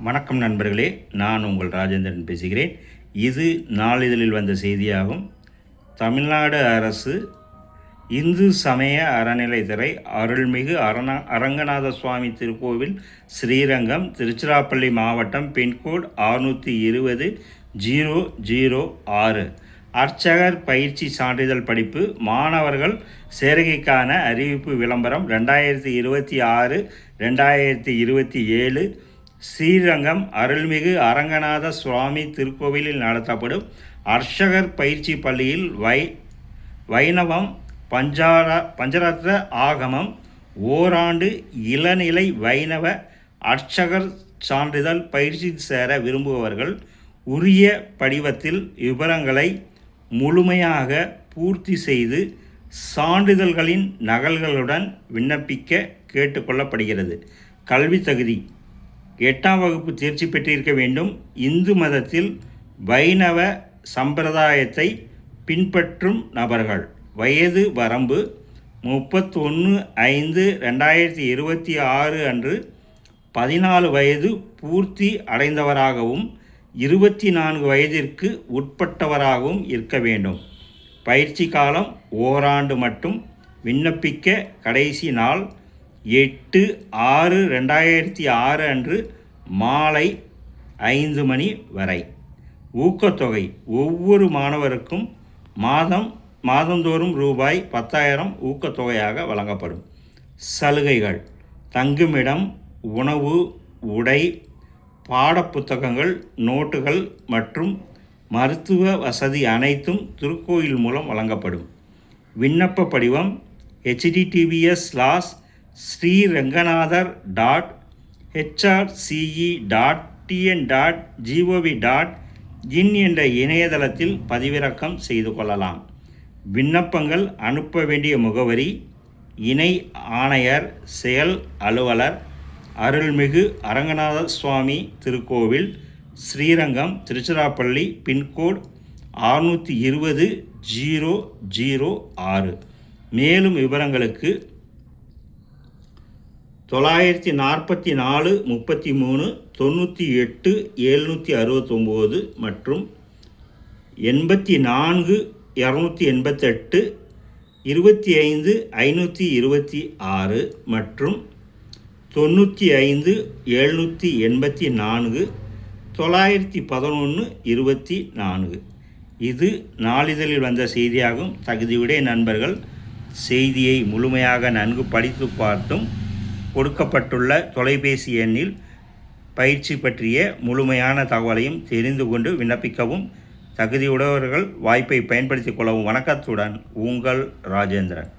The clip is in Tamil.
வணக்கம் நண்பர்களே, நான் உங்கள் ராஜேந்திரன் பேசுகிறேன். இது நாளிதழில் வந்த செய்தியாகும். தமிழ்நாடு அரசு இந்து சமய அறநிலைத்துறை அருள்மிகு அரங்கநாத சுவாமி திருக்கோவில் ஸ்ரீரங்கம், திருச்சிராப்பள்ளி மாவட்டம், பின்கோட் 620-006 அர்ச்சகர் பயிற்சி சான்றிதழ் படிப்பு மாணவர்கள் சேர்க்கைக்கான அறிவிப்பு விளம்பரம் 2026-2027 ஸ்ரீரங்கம் அருள்மிகு அரங்கநாத சுவாமி திருக்கோவிலில் நடத்தப்படும் அர்ச்சகர் பயிற்சி பள்ளியில் வைணவம், பஞ்சரத்ன ஆகமம், ஓராண்டு இளநிலை வைணவ அர்ச்சகர் சான்றிதழ் பயிற்சி சேர விரும்புபவர்கள் உரிய படிவத்தில் விவரங்களை முழுமையாக பூர்த்தி செய்து சான்றிதழ்களின் நகல்களுடன் விண்ணப்பிக்க கேட்டுக்கொள்ளப்படுகிறது. கல்வி தகுதி: 8ஆம் வகுப்பு தேர்ச்சி பெற்றிருக்க வேண்டும். இந்து மதத்தில் வைணவ சம்பிரதாயத்தை பின்பற்றும் நபர்கள். வயது வரம்பு 31/5/2026 அன்று 14 வயது பூர்த்தி அடைந்தவராகவும் 24 வயதிற்கு உட்பட்டவராகவும் இருக்க வேண்டும். பயிற்சி காலம் ஓராண்டு மட்டும். விண்ணப்பிக்க கடைசி நாள் 8/6/2006 அன்று மாலை 5 மணி வரை. ஊக்கத்தொகை: ஒவ்வொரு மாணவருக்கும் மாதந்தோறும் ரூபாய் 10,000 ஊக்கத்தொகையாக வழங்கப்படும். சலுகைகள்: தங்குமிடம், உணவு, உடை, பாடப்புத்தகங்கள், நோட்டுகள் மற்றும் மருத்துவ வசதி அனைத்தும் திருக்கோயில் மூலம் வழங்கப்படும். விண்ணப்ப படிவம்: https://sriranganathar.hrce.tn.gov.in என்ற இணையதளத்தில் பதிவிறக்கம் செய்து கொள்ளலாம். விண்ணப்பங்கள் அனுப்ப வேண்டிய முகவரி: இணை ஆணையர், செயல் அலுவலர், அருள்மிகு அரங்கநாத சுவாமி திருக்கோவில், ஸ்ரீரங்கம், திருச்சிராப்பள்ளி, பின்கோட் 620-006. மேலும் விவரங்களுக்கு 944 33 98 769 மற்றும் 84 288 25 526 மற்றும் 95 784 911 24. இது நாளிதழில் வந்த செய்தியாகும். தகுதியுடைய நண்பர்கள் செய்தியை முழுமையாக நன்கு படித்து பார்த்தும் கொடுக்கப்பட்டுள்ள தொலைபேசி எண்ணில் பயிற்சி பற்றிய முழுமையான தகவலையும் தெரிந்து கொண்டு விண்ணப்பிக்கவும். தகுதியுடையவர்கள் வாய்ப்பை பயன்படுத்திக் கொள்ளவும். வணக்கத்துடன் உங்கள் ராஜேந்திரன்.